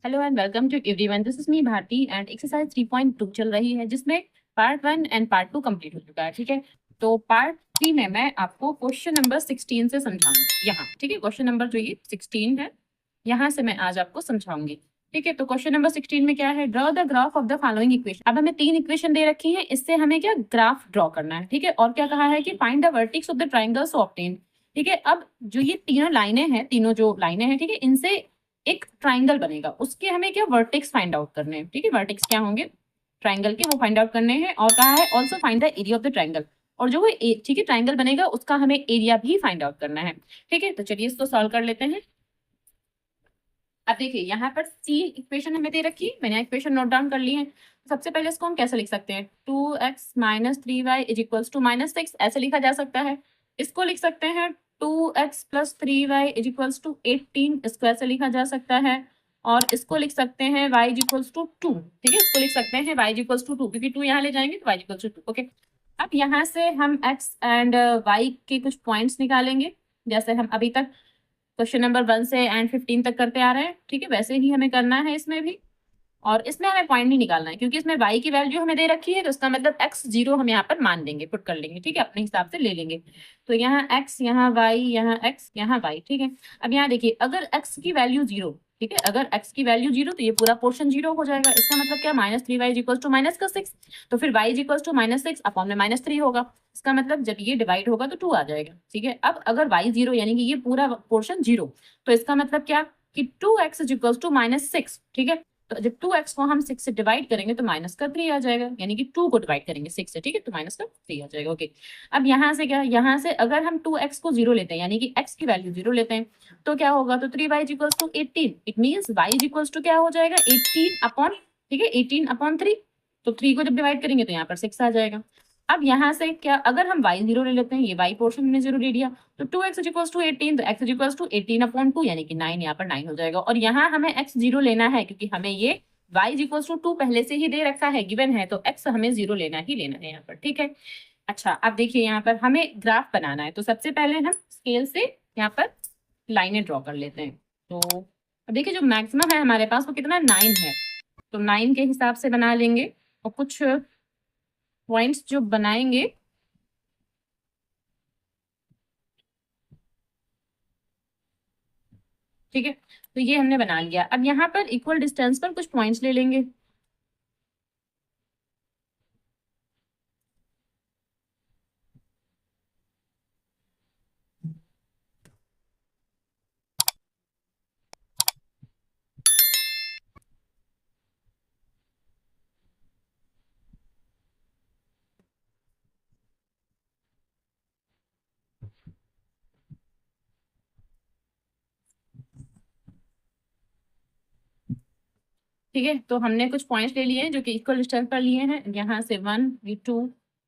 Hello and welcome to everyone, this is me Bharti and exercise 3.2 चल रही है जिसमें पार्ट 1 एंड पार्ट 2 कंप्लीट हो चुका है। ठीक है, तो पार्ट 3 में मैं आपको क्वेश्चन नंबर 16 से समझाऊंगी यहाँ। ठीक है, क्वेश्चन नंबर जो ये 16 है यहाँ से मैं आज आपको समझाऊंगी। ठीक है, तो क्वेश्चन नंबर 16 में क्या है, draw the graph of the following equation. अब हमें 3 इक्वेशन दे रखी है, इससे हमें क्या ग्राफ ड्रॉ करना है। ठीक है, और क्या कहा है कि find the vertex of the triangle so obtain. ठीक है, अब जो ये तीनों लाइनें हैं, तीनों जो लाइनें हैं, ठीक है, इनसे एक ट्राइंगल बनेगा, उसके हमें क्या वर्टेक्स फाइंड आउट करने हैं। ठीक है, वर्टेक्स क्या होंगे ट्राइंगल के, वो फाइंड आउट करने हैं। और कहा है also find the area of the triangle, और जो वो ठीक है ट्राइंगल बनेगा उसका हमें एरिया भी फाइंड आउट करना है। ठीक है, तो चलिए इसको सॉल्व कर लेते हैं। अब देखिए यहाँ पर सी इक्वेशन हमें दे रखी है, मैंने इक्वेशन नोट डाउन कर ली है। सबसे पहले इसको हम कैसे लिख सकते हैं, 2x minus 3y is equals to -6, ऐसे लिखा जा सकता है। इसको लिख सकते हैं 2x plus 3y is equals to 18, इसको ऐसे लिखा जा सकता है। और इसको लिख सकते हैं y इज इक्वल्स टू 2। ठीक है, इसको लिख सकते हैं y इज इक्वल्स टू 2, क्योंकि 2 यहाँ ले जाएंगे तो y is equals to 2। Okay, अब यहाँ से हम x एंड y के कुछ पॉइंट्स निकालेंगे, जैसे हम अभी तक क्वेश्चन नंबर 1 से एंड 15 तक करते आ रहे हैं। ठीक है, वैसे ही हमें करना है इसमें भी। और इसमें हमें पॉइंट नहीं निकालना है, क्योंकि इसमें y की वैल्यू हमें दे रखी है, तो इसका मतलब x 0 हम यहाँ पर मान देंगे, पुट कर लेंगे। ठीक है, अपने हिसाब से ले लेंगे। तो यहाँ x, यहाँ y, यहाँ x, यहाँ y। ठीक है, अब यहाँ देखिए अगर x की वैल्यू 0, ठीक है, अगर x की वैल्यू 0 तो ये पूरा पोर्शन 0 हो जाएगा। इसका मतलब क्या, -3y इज इक्वल टू -6, तो फिर y is equal to -6 upon में -3 होगा। इसका मतलब जब ये डिवाइड होगा तो 2 आ जाएगा। ठीक है, अब अगर y 0 यानी कि ये पूरा पोर्शन 0, तो इसका मतलब क्या कि 2x इज इक्वल टू -6। ठीक है, तो जब 2x को हम 6 से डिवाइड करेंगे तो -3 आ जाएगा, यानी कि 2 को डिवाइड करेंगे 6 से, ठीक है, तो -3 आ जाएगा। ओके, अब यहाँ से क्या, यहाँ से अगर हम 2x को 0 लेते हैं, यानी कि x की वैल्यू 0 लेते हैं, तो क्या होगा, तो 3y is equals to 18। It means y is equals to क्या हो जाएगा, 18 अपॉन, ठीक है, 18 अपॉन 3। तो 3 को जब डिवाइड करेंगे तो यहाँ पर 6 आ जाएगा। अब यहाँ से क्या, अगर हम y 0 ले लेते हैं, ये y पोर्शन में 0 ले लिया, तो 2x इज इक्वल्स टू 18, तो x is equals to 18 upon 2, यानी कि 9, यहाँ पर 9 हो जाएगा। और यहाँ हमें x 0 लेना है, क्योंकि हमें ये y इज इक्वल्स टू 2 पहले से ही दे रखा है, गिवन है, तो x हमें 0 लेना ही लेना है यहाँ पर। ठीक है, अच्छा अब देखिए यहाँ पर हमें ग्राफ बनाना है, तो सबसे पहले हम स्केल से यहाँ पर लाइनें ड्रॉ कर लेते हैं। तो अब देखिए जो मैक्सिमम है हमारे पास वो कितना, 9 है, तो 9 के हिसाब से बना लेंगे। और कुछ पॉइंट्स जो बनाएंगे, ठीक है, तो ये हमने बना लिया। अब यहाँ पर इक्वल डिस्टेंस पर कुछ पॉइंट्स ले लेंगे। ठीक है, तो हमने कुछ पॉइंट्स ले लिए हैं जो कि इक्वल डिस्टेंस पर लिए हैं। यहाँ से 1, ये 2,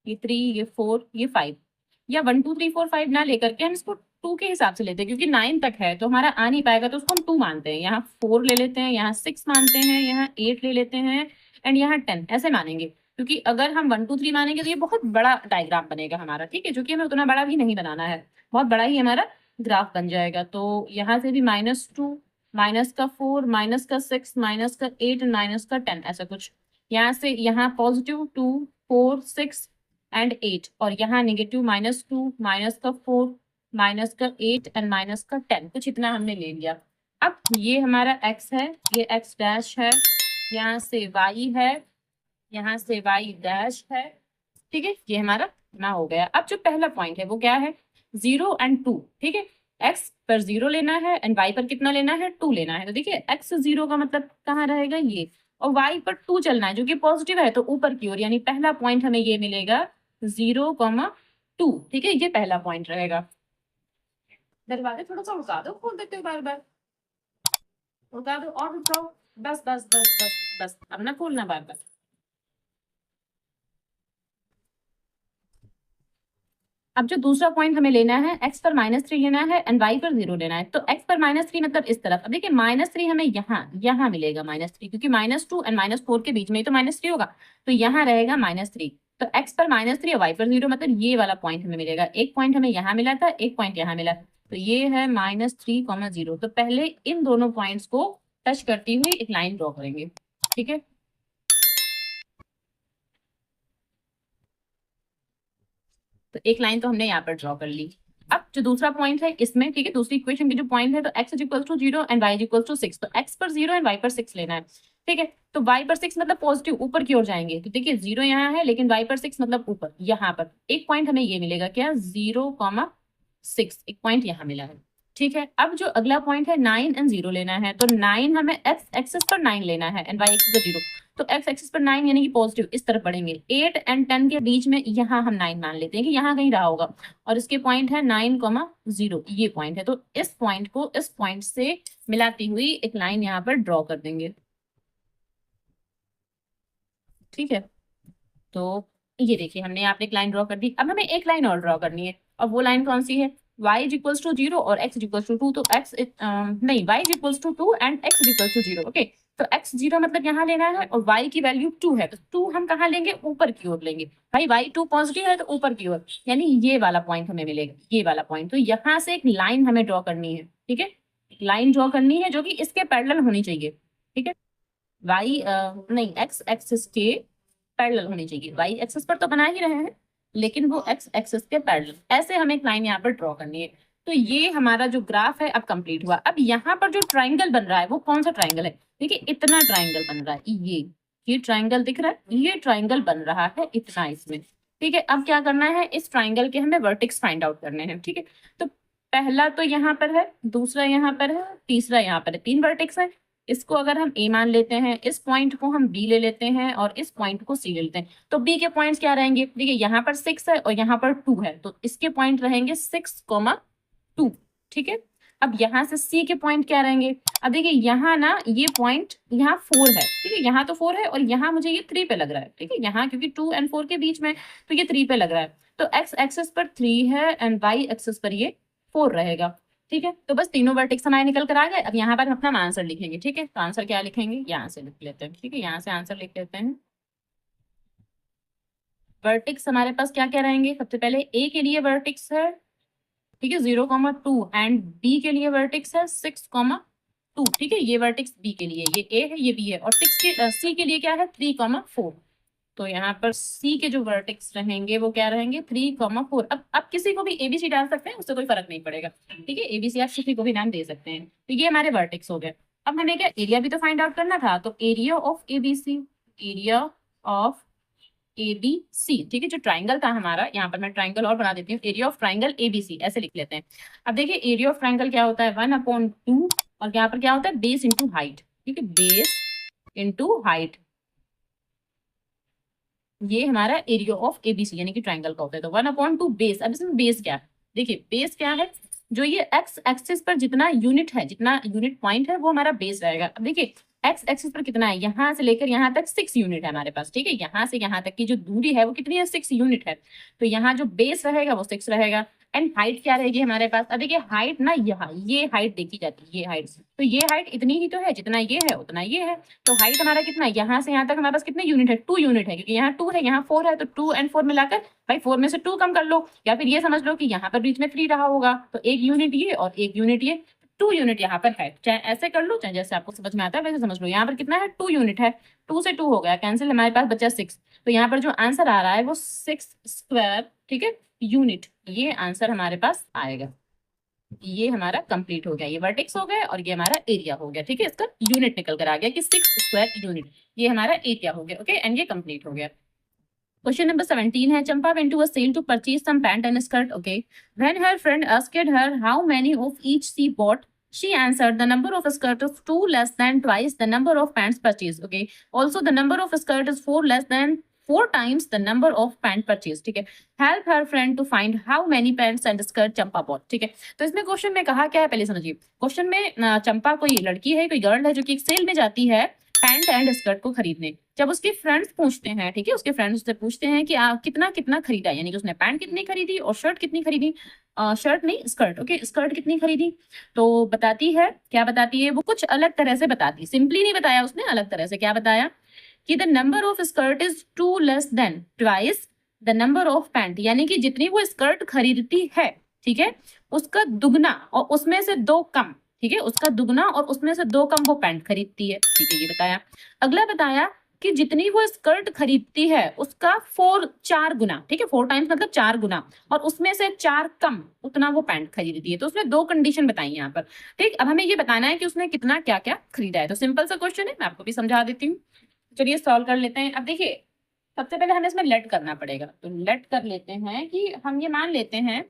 ये 3, ये 4, ये 5, या 1 2 3 4 5 ना लेकर के हम इसको 2 के हिसाब से लेते हैं, क्योंकि 9 तक है तो हमारा आ नहीं पाएगा, तो उसको हम 2 मानते हैं। यहाँ 4 ले लेते हैं, यहाँ 6 मानते हैं, यहाँ 8 ले लेते हैं, एंड यहाँ 10 ऐसे मानेंगे। क्योंकि अगर हम 1 2 3 मानेंगे तो ये बहुत बड़ा डायग्राम बनेगा हमारा। ठीक है, जो कि हमें उतना बड़ा भी नहीं बनाना है, बहुत बड़ा ही हमारा ग्राफ बन जाएगा। तो यहाँ से भी -2, -4, -6, -8, -10, ऐसा कुछ। यहाँ से यहाँ पॉजिटिव 2, 4, 6 एंड 8, और यहाँ नेगेटिव -2, -4, -8 एंड -10, कुछ इतना हमने ले लिया। अब ये हमारा x है, ये x डैश है, यहाँ से y है, यहाँ से y डैश है। ठीक है, ये हमारा ना हो गया। अब जो पहला पॉइंट है वो क्या है, 0 एंड 2। ठीक है, x पर 0 लेना है एंड y पर कितना लेना है, 2 लेना है। तो देखिए x 0 का मतलब कहाँ रहेगा, ये, और y पर 2 चलना है जो कि पॉजिटिव है, तो ऊपर की ओर, यानी पहला पॉइंट हमें ये मिलेगा 0,2। ठीक है, ये पहला पॉइंट रहेगा। दरवाजे थोड़ा सा रुका दो, खोल देते हो बार बार, रुका दो और रुकाओ, बस बस बस बस बस, अब ना खोलना बार बार। अब जो दूसरा पॉइंट हमें लेना है, x पर -3 लेना है एंड y पर 0 लेना है। तो x पर -3 मतलब इस तरफ। अब देखिए -3 हमें यहाँ यहाँ मिलेगा -3, क्योंकि -2 एंड -4 के बीच में ही तो -3 होगा, तो यहाँ रहेगा -3। तो x पर -3 और y पर 0, मतलब ये वाला पॉइंट हमें मिलेगा। एक पॉइंट हमें यहाँ मिला था, एक पॉइंट यहाँ मिला, तो ये है -3, 0। तो पहले इन दोनों पॉइंट्स को टच करती हुई एक लाइन ड्रॉ करेंगे, ठीक है। तो एक लाइन तो हमने यहाँ पर ड्रॉ कर ली। अब जो दूसरा पॉइंट है इसमें, ठीक है, दूसरी इक्वेशन के जो पॉइंट है, तो x is equal to 0 and y is equal to 6, तो x पर 0 एंड y पर 6 लेना है, ठीक है। तो y पर 6 मतलब पॉजिटिव ऊपर की ओर जाएंगे, तो देखिए 0 यहाँ है लेकिन y पर 6 मतलब ऊपर, यहाँ पर एक पॉइंट हमें ये मिलेगा, क्या, 0,6, एक पॉइंट यहाँ मिला है, ठीक है। अब जो अगला पॉइंट है 9 एंड 0 लेना है, तो 9 हमें x एक्सिस पर 9 लेना है एंड y एक्सिस पर 0, तो x एक्सिस पर 9 यानी कि पॉजिटिव इस तरफ बढ़ेंगे। 8 एंड 10 के बीच में यहाँ हम 9 मान लेते हैं कि यहाँ कहीं रहा होगा, और इसके पॉइंट है 9,0, ये पॉइंट है। तो इस पॉइंट को इस पॉइंट से मिलाती हुई एक लाइन यहाँ पर ड्रॉ कर देंगे, ठीक है। तो ये देखिए हमने यहाँ पे एक लाइन ड्रॉ कर दी। अब हमें एक लाइन और ड्रॉ करनी है, और वो लाइन कौन सी है, y इज इक्वल्स टू 0 और x इज इक्वल्स टू 2, तो x नहीं, y is equals to 2 and x is equals to 0, okay. तो x 0 मतलब यहाँ लेना है, और y की वैल्यू 2 है, तो 2 हम कहाँ लेंगे, ऊपर की ओर लेंगे, भाई y 2 पॉजिटिव है तो ऊपर की ओर, यानी ये वाला पॉइंट हमें मिलेगा, ये वाला पॉइंट। तो यहाँ से एक लाइन हमें ड्रॉ करनी है, ठीक है, लाइन ड्रॉ करनी है जो कि इसके पैरेलल होनी चाहिए, ठीक है। y नहीं, x एक्सिस के पैरेलल होनी चाहिए, y एक्सिस पर तो बना ही रहे हैं लेकिन वो x एक्सिस के पैरेलल, ऐसे हमें एक लाइन यहाँ पर ड्रॉ करनी है। तो ये हमारा जो ग्राफ है अब कंप्लीट हुआ। अब यहाँ पर जो ट्राइंगल बन रहा है वो कौन सा ट्राइंगल है, देखिए इतना ट्राइंगल बन रहा है, ये ट्राइंगल दिख रहा है, ये ट्राइंगल बन रहा है इतना इसमें, ठीक है। अब क्या करना है, इस ट्राइंगल के हमें वर्टेक्स फाइंड आउट करने हैं, ठीक है। तो पहला तो यहाँ पर है, दूसरा यहाँ पर है, तीसरा यहाँ पर है, 3 वर्टेक्स है। इसको अगर हम ए मान लेते हैं, इस पॉइंट को हम बी ले लेते हैं, और इस पॉइंट को सी ले लेते हैं, तो बी के पॉइंट्स क्या रहेंगे, देखिए यहाँ पर 6 है और यहाँ पर 2 है, तो इसके पॉइंट रहेंगे 6,2, ठीक है। अब यहाँ से सी के पॉइंट क्या रहेंगे, अब देखिए यहाँ ना ये पॉइंट यहाँ 4 है, ठीक है, यहाँ तो 4 है और यहाँ मुझे ये 3 पे लग रहा है, ठीक है, यहाँ क्योंकि 2 एंड 4 के बीच में, तो ये 3 पे लग रहा है। तो एक्स एक्सिस पर 3 है एंड वाई एक्सिस पर ये 4 रहेगा, ठीक है। तो बस तीनों वर्टेक्स हमारे निकल कर आ गए। अब यहाँ पर हम अपना आंसर लिखेंगे, ठीक है। तो आंसर क्या लिखेंगे, यहाँ से लिख लेते हैं, ठीक है, यहाँ से आंसर लिख लेते हैं। वर्टेक्स हमारे पास क्या क्या रहेंगे, सबसे पहले ए के लिए वर्टेक्स है, ठीक है, 0,2 एंड बी के लिए वर्टेक्स है 6,2, ठीक है, ये वर्टेक्स बी के लिए, ये ए है ये बी है, और सी के लिए क्या है 3,4। तो यहाँ पर सी के जो वर्टेक्स रहेंगे वो क्या रहेंगे 3,4। अब किसी को भी एबीसी डाल सकते हैं, उससे कोई फर्क नहीं पड़ेगा, ठीक है, एबीसी आप किसी को भी नाम दे सकते हैं। तो ये हमारे वर्टेक्स हो गए। अब हमें क्या एरिया भी तो फाइंड आउट करना था, तो area of ABC, area of ABC, ठीक है, जो ट्राइंगल था हमारा, यहाँ पर मैं ट्राइंगल और बना देती हूँ, एरिया ऑफ ट्राइंगल एबीसी ऐसे लिख लेते हैं। अब देखिए एरिया ऑफ ट्राइंगल क्या होता है 1/2, और यहाँ पर क्या होता है बेस इंटू हाइट, ठीक है, बेस इंटू हाइट, ये हमारा एरिया ऑफ एबीसी यानी कि ट्राइंगल का होता है। तो 1/2 बेस, अब इसमें बेस क्या है, देखिए बेस क्या है, जो ये एक्स एक्सिस पर जितना यूनिट है, जितना यूनिट पॉइंट है वो हमारा बेस रहेगा। अब देखिए एक्स एक्सिस पर कितना है, यहाँ से लेकर यहाँ तक 6 यूनिट है हमारे पास, ठीक है, यहाँ से यहाँ तक की जो दूरी है वो कितनी है 6 यूनिट है। तो यहाँ जो बेस रहेगा वो 6 रहेगा। एंड हाइट क्या रहेगी हमारे पास, अब देखिए हाइट ना, यहाँ ये हाइट देखी जाती है, ये हाइट, तो ये हाइट इतनी ही तो है, जितना ये है उतना ये है। तो हाइट हमारा कितना है, यहाँ से यहाँ तक हमारे पास कितने यूनिट है 2 यूनिट है, क्योंकि यहाँ 2 है यहाँ 4 है, तो 2 एंड 4 मिलाकर भाई 4 में से 2 कम कर लो, या फिर ये समझ लो कि यहाँ पर बीच में 3 रहा होगा, तो 1 यूनिट ये और 1 यूनिट ये, 2 यूनिट यहाँ पर है। चाहे ऐसे कर लो चाहे जैसे आपको समझ में आता है वैसे समझ लो। यहाँ पर कितना है 2 यूनिट है, 2 से 2 हो गया कैंसिल, हमारे पास बचा 6। तो यहाँ पर जो आंसर आ रहा है वो 6 स्क्वायर, ठीक है, यूनिट, ये आंसर हमारे पास आएगा। ये हमारा कंप्लीट हो गया, ये वर्टेक्स हो गया और ये हमारा एरिया हो गया, ठीक है, इसका यूनिट निकल कर आ गया कि 6 स्क्वायर यूनिट, ये हमारा एरिया हो गया, ओके, एंड ये कंप्लीट हो गया। Question number 17 है Champa went to a sale to purchase some pant and skirt. Okay. When her friend asked her how many of each she bought, she answered the number of skirt is 2 less than twice the number of pants purchased. Okay. Also the number of skirt is 4 less than 4 times the number of pant purchased. ठीक है. Help her friend to find how many pants and skirt Champa bought. ठीक है. तो इसमें question में कहा क्या है पहले समझिए। क्वेश्चन में चंपा कोई लड़की है, कोई गर्ल है जो कि एक सेल में जाती है पैंट एंड स्कर्ट को खरीदने। जब उसके फ्रेंड्स पूछते हैं, ठीक है, उसके फ्रेंड्स उससे पूछते हैं कि कितना कितना खरीदा, यानी कि उसने पैंट कितनी खरीदी और शर्ट कितनी खरीदी, शर्ट नहीं स्कर्ट, ओके, स्कर्ट कितनी खरीदी। तो बताती है, क्या बताती है, वो कुछ अलग तरह से बताती, सिंपली नहीं बताया उसने, अलग तरह से क्या बताया कि the number of skirt is 2 less than twice the number of pant, यानी कि जितनी वो स्कर्ट खरीदती है, ठीक है, उसका दुगना और उसमें से 2 कम, ठीक है, उसका दुगना और उसमें से 2 कम वो पैंट खरीदती है। ठीक है, ये बताया। अगला बताया कि जितनी वो स्कर्ट खरीदती है उसका 4 गुना, ठीक है, 4 टाइम्स मतलब 4 गुना, और उसमें से 4 कम उतना वो पैंट खरीदती है। तो उसने 2 कंडीशन बताई यहाँ पर। ठीक, अब हमें ये बताना है कि उसने कितना क्या क्या खरीदा है। तो सिंपल सा क्वेश्चन है, मैं आपको भी समझा देती हूँ। चलिए सॉल्व कर लेते हैं। अब देखिए, सबसे पहले हमें इसमें लेट करना पड़ेगा। तो लेट कर लेते हैं कि हम ये मान लेते हैं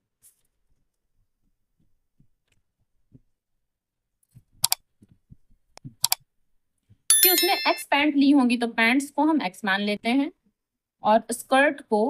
कि उसने एक्स पैंट ली होंगी, तो पैंट्स को हम एक्स मान लेते हैं और स्कर्ट को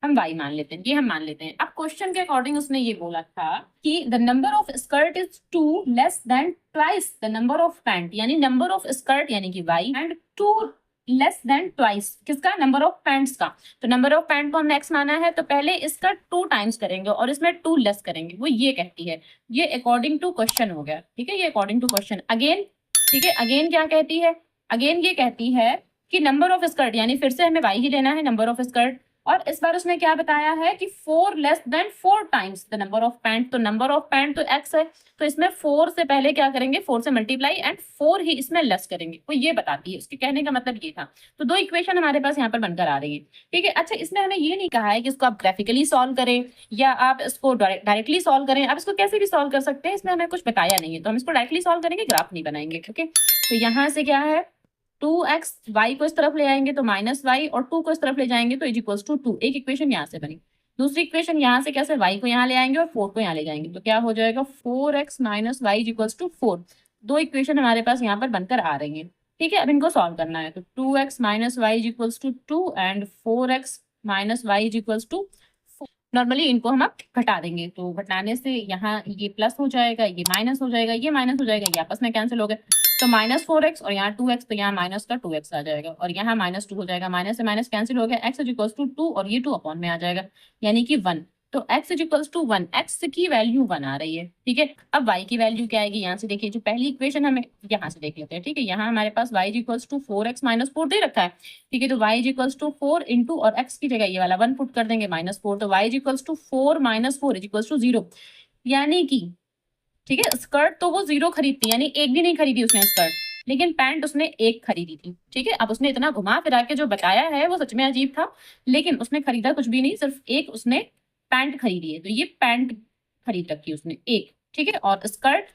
हम वाई मान लेते हैं, ये हम मान लेते हैं। अब क्वेश्चन के अकॉर्डिंग उसने ये बोला था कि the number of skirt is 2 less than twice the number of pant, यानी नंबर ऑफ स्कर्ट यानी कि y and 2 less than twice किसका, नंबर ऑफ पैंट्स का। तो नंबर ऑफ पैंट को हमने एक्स माना है, तो पहले इसका 2 टाइम्स करेंगे और इसमें 2 लेस करेंगे, वो ये कहती है। ये अकॉर्डिंग टू क्वेश्चन हो गया। ठीक है, ये अकॉर्डिंग टू क्वेश्चन। अगेन, ठीक है, अगेन क्या कहती है, अगेन ये कहती है कि नंबर ऑफ स्कर्ट, यानी फिर से हमें वाई ही लेना है, नंबर ऑफ स्कर्ट। और इस बार उसने क्या बताया है कि 4 less than 4 times the number of pant. तो नंबर ऑफ पैंट तो एक्स है, तो इसमें 4 से पहले क्या करेंगे, 4 से मल्टीप्लाई एंड 4 ही इसमें लेस करेंगे, वो ये बताती है। उसके कहने का मतलब ये था। तो 2 इक्वेशन हमारे पास यहाँ पर बनकर आ रही है। ठीक है, अच्छा, इसमें हमें ये नहीं कहा है कि इसको आप ग्राफिकली सॉल्व करें या आप इसको डायरेक्टली सॉल्व करें। आप इसको कैसे भी सॉल्व कर सकते हैं, इसमें हमें कुछ बताया नहीं है। तो हम इसको डायरेक्टली सॉल्व करेंगे, ग्राफ नहीं बनाएंगे। ठीक है, तो यहाँ से क्या है, 2x, y को इस तरफ ले आएंगे तो -y, और 2 को इस तरफ ले जाएंगे तो =2। एक इक्वेशन यहाँ से बनी। दूसरी इक्वेशन यहाँ से कैसे, y को यहाँ ले आएंगे और 4 को यहाँ ले जाएंगे, तो क्या हो जाएगा, 4x - y = 4। 2 इक्वेशन हमारे पास यहाँ पर बनकर आ रही है। ठीक है, अब इनको सॉल्व करना है। तो 2x - y = 2 and 4x - y = 4। Normally इनको हम अब घटा देंगे, तो घटाने से यहाँ ये प्लस हो जाएगा, ये माइनस हो जाएगा, ये माइनस हो जाएगा, ये आपस में कैंसिल हो गए। तो -4x और यहाँ 2x, तो यहाँ माइनस का 2x आ जाएगा, और यहाँ -2 हो जाएगा, माइनस से माइनस कैंसिल हो गया, x = 2 और ये 2 अपॉन में आ जाएगा, यानी कि 1। तो x = 1, x की वैल्यू 1 आ रही है। ठीक है, अब y की वैल्यू क्या आएगी, यहाँ से देखिए, जो पहली इक्वेशन हमें यहाँ से देख लेते हैं। ठीक है, यहाँ हमारे पास y = 4x - 4 दे रखा है। ठीक है, तो y = 4 इंटू, और x की जगह ये वाला 1 पुट कर देंगे, -4, तो y = 4 - 4 = 0, यानी कि, ठीक है, स्कर्ट तो वो 0 खरीदती, यानी एक भी नहीं खरीदी उसने स्कर्ट, लेकिन पैंट उसने एक खरीदी थी। ठीक है, अब उसने इतना घुमा फिरा के जो बताया है वो सच में अजीब था, लेकिन उसने खरीदा कुछ भी नहीं, सिर्फ एक उसने पैंट खरीदी है। तो ये पैंट खरीद रखी उसने एक। ठीक है, और स्कर्ट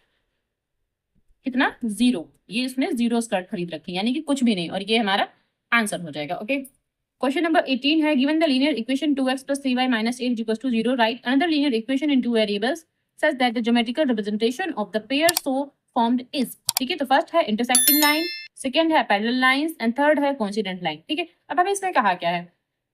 कितना, 0, ये उसने 0 स्कर्ट खरीद रखी, यानी कि कुछ भी नहीं, और ये हमारा आंसर हो जाएगा। ओके, क्वेश्चन नंबर 18 है, given the linear equation 2x + 3y - 8 = 0, right another linear equation in 2 variables such that the geometrical representation of the pair so formed is। ठीक है, तो फर्स्ट है इंटरसेक्टिंग लाइन, सेकंड है parallel lines and third है coincident line. ठीक है, अब हमें इसमें कहा क्या है,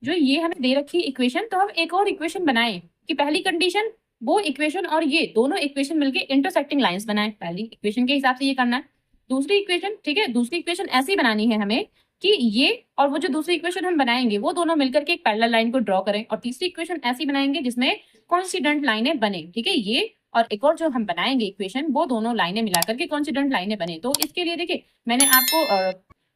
जो ये हमें दे रखी इक्वेशन, तो हम एक और इक्वेशन बनाएं कि पहली कंडीशन वो इक्वेशन और ये दोनों इक्वेशन मिलके इंटरसेक्टिंग लाइंस बनाएं। पहली इक्वेशन के हिसाब से ये करना है। दूसरी इक्वेशन, ठीक है, दूसरी इक्वेशन ऐसी बनानी है हमें कि ये और वो जो दूसरी इक्वेशन हम बनाएंगे वो दोनों मिलकर के एक पैरेलल लाइन को ड्रॉ करें, और तीसरी इक्वेशन ऐसी बनाएंगे जिसमें कोइंसिडेंट लाइनें बने। ठीक है, ये और एक और जो हम बनाएंगे इक्वेशन, वो दोनों लाइनें मिलाकर के कोइंसिडेंट लाइनें बने। तो इसके लिए देखिए, मैंने आपको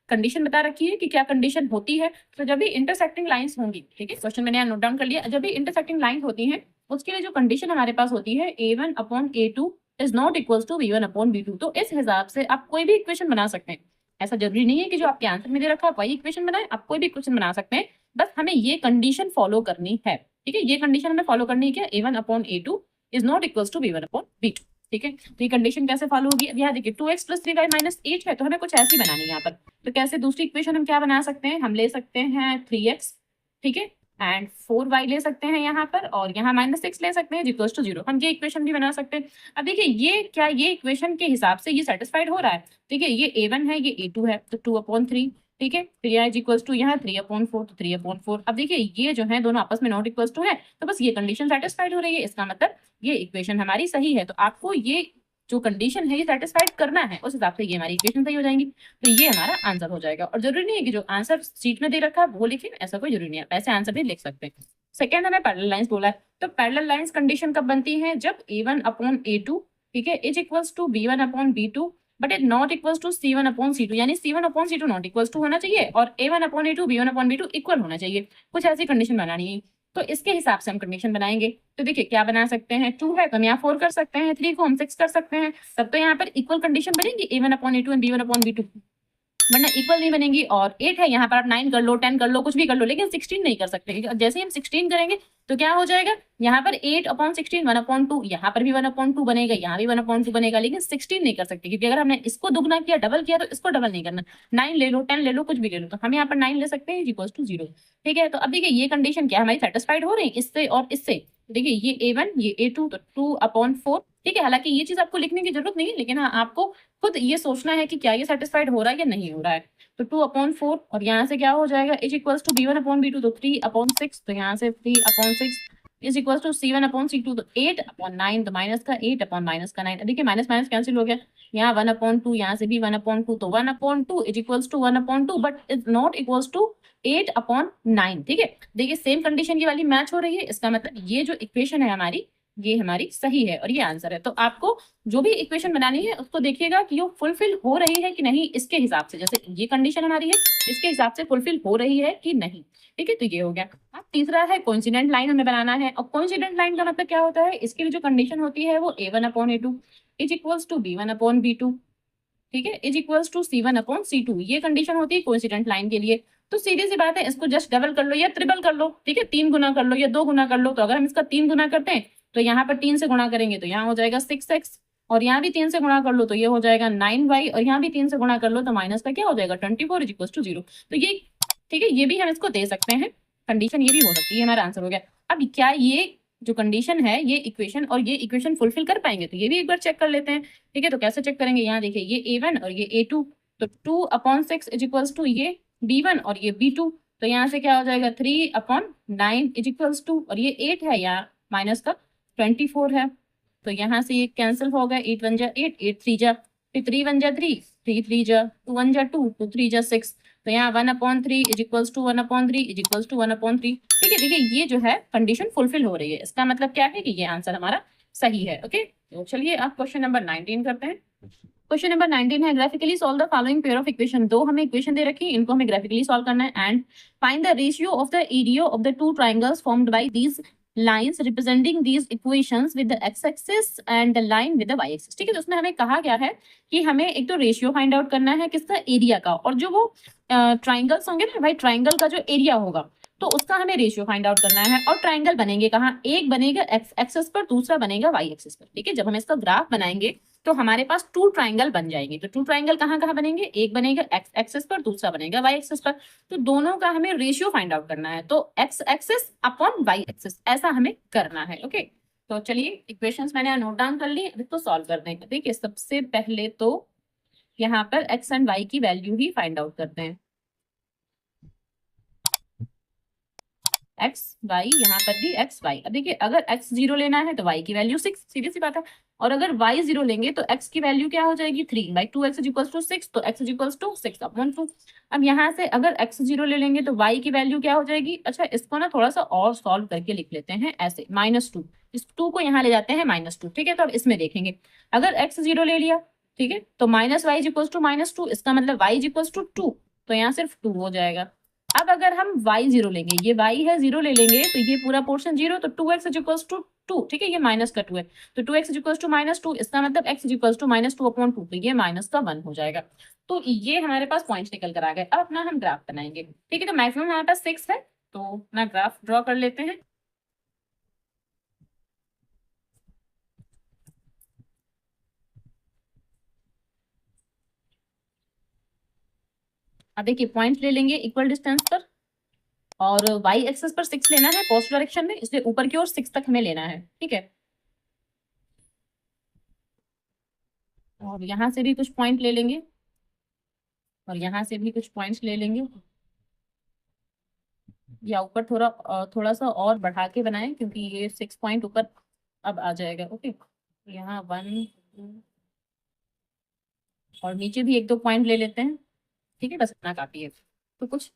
कंडीशन बता रखी है कि क्या कंडीशन होती है। तो जब भी इंटरसेक्टिंग लाइंस होंगी, ठीक है, क्वेश्चन मैंने यहाँ नोट डाउन कर लिया, जब भी इंटरसेक्टिंग लाइन होती है उसके लिए जो कंडीशन हमारे पास होती है, a1/a2 is not equal to b1/b2। तो इस हिसाब से आप कोई भी इक्वेशन बना सकते हैं। ऐसा जरूरी नहीं है कि जो आपके आंसर में दे रखा है वही इक्वेशन बनाए, आप कोई भी इक्वेशन बना सकते हैं, बस हमें ये कंडीशन फॉलो करनी है। ठीक है, ये कंडीशन हमें फॉलो करनी है क्या, a1/a2 is not equal to b1/b2। ठीक है, तो ये कंडीशन कैसे फॉलो होगी, अब यहाँ देखिए 2x + 3y - 8 है, तो हमें कुछ ऐसी बनानी है यहाँ पर। तो कैसे, दूसरी इक्वेशन हम क्या बना सकते हैं, हम ले सकते हैं 3x, ठीक है, एंड 4y ले सकते हैं यहाँ पर, और यहाँ -6 ले सकते हैं इक्वल्स टू 0। हम ये इक्वेशन भी बना सकते हैं। अब देखिए, ये क्या, ये इक्वेशन के हिसाब से ये सेटिस्फाइड हो रहा है। ठीक है, ये a1 है, ये a2 है, तो 2/3। ठीक है, 3i इक्वल्स टू यहाँ 3/4, तो 3/4। अब देखिए, ये जो है दोनों आपस में नॉट इक्वल्स टू है, तो बस ये कंडीशन सेटिस्फाइड हो रही है, इसका मतलब ये इक्वेशन हमारी सही है। तो आपको ये जो कंडीशन है ये सेटिस्फाइड करना है, उस हिसाब से ये हमारी इक्वेशन सही हो जाएंगी, तो ये हमारा आंसर हो जाएगा। और जरूरी नहीं है कि जो आंसर शीट में दे रखा है वो लिखें, ऐसा कोई जरूरी नहीं है, ऐसे आंसर भी लिख सकते हैं। सेकेंड हमें पैरेलल लाइंस बोला है, तो पैरेलल लाइंस कंडीशन कब बनती है, जब a1/a2, ठीक है, is equals to b1/b2 but it not equals to c1/c2, यानी c1/c2 नॉट इक्वल्स टू होना चाहिए और a1/a2 b1/b2 इक्वल होना चाहिए। कुछ ऐसी कंडीशन बनानी है। तो इसके हिसाब से हम कंडीशन बनाएंगे। तो देखिए क्या बना सकते हैं, 2 है तो हम यहाँ 4 कर सकते हैं, 3 को हम 6 कर सकते हैं, तब तो यहाँ पर इक्वल कंडीशन बनेगी a1/a2 एंड b1/b2, वरना इक्वल नहीं बनेगी। और 8 है, यहाँ पर आप 9 कर लो, 10 कर लो, कुछ भी कर लो, लेकिन 16 नहीं कर सकते, क्योंकि जैसे ही हम 16 करेंगे तो क्या हो जाएगा, यहाँ पर 8/16 1/2, यहाँ पर भी 1/2 बनेगा, यहाँ भी 1/2 बनेगा, लेकिन 16 नहीं कर सकते, क्योंकि अगर हमने इसको दुगना किया, डबल किया, तो इसको डबल नहीं करना। 9 ले लो, 10 ले लो, कुछ भी ले लो, तो हम यहाँ पर 9 ले सकते हैं इक्वल टू 0। ठीक है, तो अब देखिए ये कंडीशन क्या हमारी सेटिस्फाइड हो रही है इससे और इससे। देखिए ये a1 ये a2, तो 2/4। ठीक है, हालांकि ये चीज आपको लिखने की जरूरत नहीं है, लेकिन हाँ आपको खुद ये सोचना है कि क्या ये सेटिस्फाइड हो रहा है या नहीं हो रहा है। तो 2/4 और यहाँ से क्या हो जाएगा, इज इक्वल्स टू b1/b2, तो 3/6, तो यहाँ से 3/6 इज इक्वल्स टू c1/c2, तो 8/9, तो माइनस का 8/9। देखिए माइनस माइनस कैंसिल हो गया, यहाँ 1/2, यहाँ से भी 1/2, तो 1/2 is equals to 1/2, but is not equals to 8/9। ठीक है, देखिए सेम कंडीशन की वाली मैच हो रही है, इसका मतलब ये जो इक्वेशन है हमारी, ये हमारी सही है और ये आंसर है। तो आपको जो भी इक्वेशन बनानी है उसको देखिएगा कि वो फुलफिल हो रही है कि नहीं, इसके हिसाब से, जैसे ये कंडीशन हमारी है इसके हिसाब से फुलफिल हो रही है कि नहीं। ठीक है, तो ये हो गया। अब तीसरा है कोइंसिडेंट लाइन हमें बनाना है, और कोइंसिडेंट लाइन का मतलब क्या होता है, इसके लिए जो कंडीशन होती है वो a1/a2 is equals to b1/b2, ठीक है, इज इक्वल्स टू c1/c2, ये कंडीशन होती है कोइंसिडेंट लाइन के लिए। तो सीधी सी बात है, इसको जस्ट डबल कर लो या ट्रिपल कर लो, ठीक है, 3 गुना कर लो या 2 गुना कर लो। तो अगर हम इसका 3 गुना करते हैं तो यहाँ पर 3 से गुणा करेंगे तो यहाँ हो जाएगा 6x, और यहाँ भी 3 से गुणा कर लो तो ये हो जाएगा 9y, और यहाँ भी 3 से गुणा कर लो तो माइनस का क्या हो जाएगा 24 इज इक्वल्स टू 0। तो ये ठीक है, ये भी हम इसको दे सकते हैं कंडीशन, ये भी हो सकती है, हमारा आंसर हो गया। अब क्या ये जो कंडीशन है, ये इक्वेशन और ये इक्वेशन फुलफिल कर पाएंगे, तो ये भी एक बार चेक कर लेते हैं। ठीक है, तो कैसे चेक करेंगे, यहाँ देखिए ये a1 और ये a2, तो 2/6 इज इक्वल्स टू ये b1 और ये b2, तो यहाँ से क्या हो जाएगा 3/9 इज इक्वल्स टू, और ये 8 है, यहाँ माइनस का 24 है, तो यहाँ से ये कैंसिल हो गया, 8 1 जा 8, 8 3 जा, फिर 3 1 जा 3, 3 3 जा, 2 1 जा 2, 2 3 जा 6, तो यहाँ 1/3 is equals to 1/3 is equals to 1/3। ठीक है, देखिए ये जो है कंडीशन फुलफिल हो रही है, इसका मतलब क्या है कि ये आंसर हमारा सही है। ओके, तो चलिए आप क्वेश्चन नंबर 19 करते हैं। क्वेश्चन नंबर 19 है, graphically solve the following pair of equation. दो हमें इक्वेशन दे रखी है, इनको हमें ग्राफिकली सॉल्व करना है, and find the ratio of the area of the two triangles formed by these lines representing these equations with the x axis and the line with the y axis. ठीक है, तो उसमें हमें कहा गया है कि हमें एक तो रेशियो फाइंड आउट करना है किसका, एरिया का, और जो वो ट्राइंगल्स होंगे ना भाई, ट्राइंगल का जो एरिया होगा तो उसका हमें रेशियो फाइंड आउट करना है। और ट्राइंगल बनेंगे कहाँ, एक बनेगा एक्स एक्सिस पर, दूसरा बनेगा वाई एक्सिस पर। ठीक है, जब हम इसका ग्राफ बनाएंगे तो हमारे पास 2 ट्राइंगल बन जाएंगे। तो 2 ट्राइंगल कहाँ कहाँ बनेंगे, एक बनेगा एक्स एक्सिस पर, दूसरा बनेगा वाई एक्सिस पर। तो दोनों का हमें रेशियो फाइंड आउट करना है, तो x axis upon y axis ऐसा हमें करना है। ओके, तो चलिए इक्वेशंस मैंने नोट डाउन कर ली, अब इसको सॉल्व कर देंगे। देखिए सबसे पहले तो यहाँ पर एक्स एंड वाई की वैल्यू ही फाइंड आउट करते हैं। एक्स वाई, यहाँ पर भी एक्स वाई। अब देखिए अगर एक्स 0 लेना है तो वाई की वैल्यू 6, सीधी सी बात है, और अगर वाई 0 लेंगे तो एक्स की वैल्यू क्या हो जाएगी 3/2x इज इक्वल्स टू 6, तो x इज इक्वल्स टू 6/2। अब यहाँ से अगर x 0 ले लेंगे तो y की वैल्यू क्या हो जाएगी, अच्छा इसको ना थोड़ा सा और सॉल्व करके लिख लेते हैं ऐसे, -2, इस 2 को यहाँ ले जाते हैं -2। ठीक है, तो अब इसमें देखेंगे अगर x 0 ले लिया, ठीक है, तो -y इज इक्वल्स टू -2, इसका मतलब y इज इक्वल्स टू 2, तो यहाँ सिर्फ 2 हो जाएगा। अब अगर हम y 0 लेंगे, ये y है 0 ले लेंगे तो ये पूरा पोर्शन 0, तो 2x इज इक्वल्स टू 2। ठीक है, ये माइनस का 2 है, तो 2x इज इक्वल्स टू -2, इसका मतलब x इज इक्वल्स टू -2/2, तो ये -1 हो जाएगा। तो ये हमारे पास पॉइंट्स निकल कर आ गए। अब अपना हम ग्राफ बनाएंगे। ठीक है, तो मैक्सिमम हमारे पास 6 है, तो अपना ग्राफ ड्रॉ कर लेते हैं। अब देखिए पॉइंट ले लेंगे इक्वल डिस्टेंस पर, और y एक्सिस पर 6 लेना है पॉजिटिव डायरेक्शन में, इसलिए ऊपर की ओर 6 तक हमें लेना है। ठीक है, और यहाँ से भी कुछ पॉइंट ले लेंगे, और यहाँ से भी कुछ पॉइंट्स ले लेंगे, या ऊपर थोड़ा सा और बढ़ा के बनाएं, क्योंकि ये 6 पॉइंट ऊपर अब आ जाएगा। ओके, यहाँ 1 2, और नीचे भी 1 2 पॉइंट ले लेते हैं। ठीक है, बस इतना काफी है। तो कुछ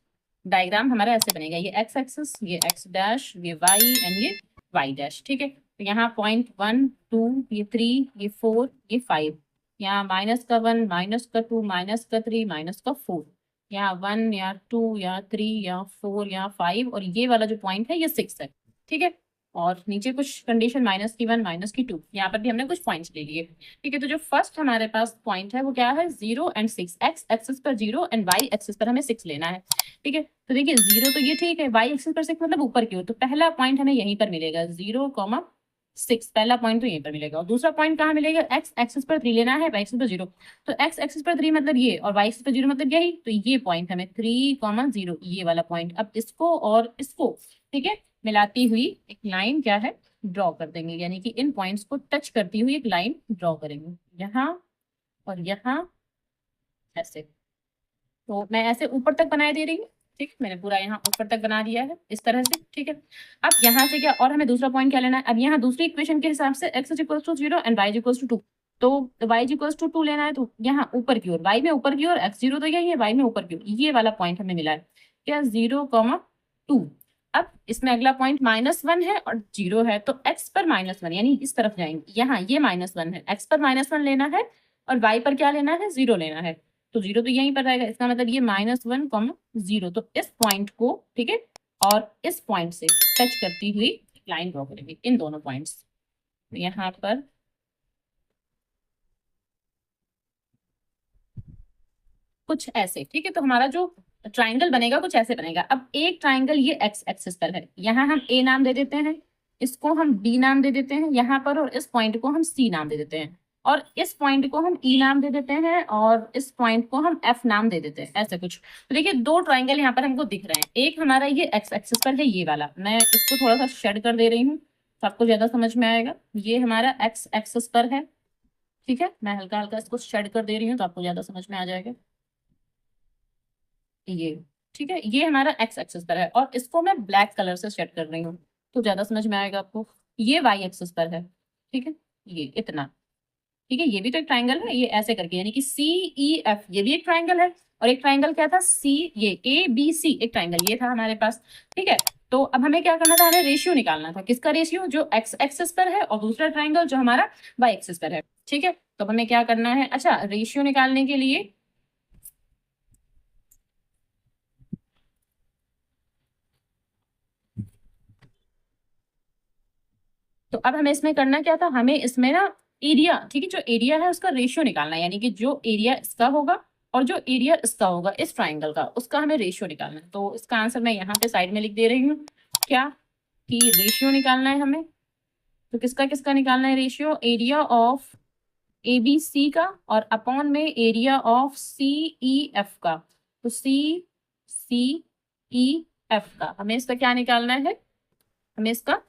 डायग्राम हमारा ऐसे बनेगा, ये एक्स एक्सिस, ये एक्स डैश, ये वाई एंड ये वाई डैश। ठीक है, तो यहाँ पॉइंट 1 2, ये 3, ये 4, ये 5, यहाँ -1 -2 -3 -4, यहाँ 1 या 2 या 3 या 4 या 5, और ये वाला जो पॉइंट है ये 6 है। ठीक है। और नीचे कुछ कंडीशन -1 -2, यहाँ पर भी हमने कुछ पॉइंट्स ले लिए। ठीक है, तो जो फर्स्ट हमारे पास पॉइंट है वो क्या है, 0 और 6। एक्स एक्सिस पर 0 एंड वाई एक्सिस पर हमें 6 लेना है। ठीक है, तो देखिए 0 तो ये ठीक है, वाई एक्सिस पर 6 मतलब ऊपर की ओर, तो पहला पॉइंट हमें यहीं पर मिलेगा 0,6, पहला पॉइंट तो यहीं पर मिलेगा। और दूसरा पॉइंट कहाँ मिलेगा, एक्स एक्सिस पर 3 लेना है, वाई एक्सिस पर 0, तो एक्स एक्सिस पर 3 मतलब ये, और वाई एक्सिस पर 0 मतलब यही, तो ये पॉइंट हमें 3,0, ये वाला पॉइंट। अब इसको और इसको, ठीक है, मिलाती हुई एक लाइन क्या है, ड्रॉ कर देंगे, यानी कि इन पॉइंट्स को टच करती हुई एक लाइन ड्रॉ करेंगे, यहाँ और यहाँ, ऐसे। तो मैं ऐसे ऊपर तक बनाए दे रही हूँ। ठीक, मैंने पूरा यहाँ ऊपर तक बना दिया है इस तरह से। ठीक है, अब यहाँ से क्या, और हमें दूसरा पॉइंट क्या लेना है, अब यहाँ दूसरी इक्वेशन के हिसाब से x = 0 एंड y = 2, तो y = 2 लेना है, तो यहाँ ऊपर की ओर, y में ऊपर की ओर, x 0 तो यही है, y में ऊपर की ओर, ये वाला पॉइंट हमें मिला है क्या, 0,2। अब इसमें अगला पॉइंट -1 है और 0 है, तो x पर -1 यानी इस तरफ जाएंगे, यहाँ ये -1 है, x पर -1 लेना है और y पर क्या लेना है, 0 लेना है, तो 0 तो यहीं पर रहेगा, इसका मतलब ये -1,0, तो इस पॉइंट को, ठीक है, और इस पॉइंट से टच करती हुई लाइन ड्रॉ करेंगे, इन दोनों पॉइंट्स यहाँ पर कुछ ऐसे। ठीक है, तो हमारा जो ट्राइंगल बनेगा कुछ ऐसे बनेगा। अब एक ट्राइंगल ये एक्स एक्सिस पर है, यहाँ हम ए नाम दे देते हैं, इसको हम बी नाम दे देते हैं यहाँ पर, और इस पॉइंट को हम सी नाम दे देते हैं, और इस पॉइंट को हम ई नाम दे देते हैं, और इस पॉइंट को हम एफ नाम दे देते हैं, ऐसे कुछ। तो देखिए दो ट्राइंगल यहाँ पर हमको दिख रहे हैं, एक हमारा ये एक्स एक्सिस पर है, ये वाला, मैं इसको थोड़ा सा शेड कर दे रही हूँ तो आपको ज्यादा समझ में आएगा। ये हमारा एक्स एक्सिस पर है, ठीक है, मैं हल्का हल्का इसको शेड कर दे रही हूँ तो आपको ज्यादा समझ में आ जाएगा। ये, ठीक है, ये हमारा एक्स एक्सिस पर है, और इसको मैं ब्लैक कलर से शेड कर रही हूँ तो ज्यादा समझ में आएगा आपको। ये वाई एक्सिस पर है, ठीक है, ये इतना, ठीक है, ये भी तो एक ट्राइंगल है, ये ऐसे करके, यानी कि सी ई एफ, ये भी एक ट्राइंगल है, और एक ट्राइंगल क्या था, सी, ये ए बी सी, एक ट्राइंगल ये था हमारे पास। ठीक है, तो अब हमें क्या करना था, हमें रेशियो निकालना था, किसका रेशियो, जो एक्स एक्सिस पर है, और दूसरा ट्राइंगल जो हमारा वाई एक्सिस पर है। ठीक है, तो हमें क्या करना है, अच्छा, रेशियो निकालने के लिए तो अब हमें इसमें करना क्या था, हमें इसमें ना एरिया, ठीक है, जो एरिया है उसका रेशियो निकालना है, यानी कि जो एरिया इसका होगा और जो एरिया इसका होगा इस ट्राइंगल का, उसका हमें रेशियो निकालना है। तो इसका आंसर मैं यहाँ पे साइड में लिख दे रही हूँ, क्या, कि रेशियो निकालना है हमें। तो किसका किसका निकालना है ratio, area of A B C का, और अपॉन में area of C E F का। तो सी ई एफ का हमें इसका क्या निकालना है, हमें इसका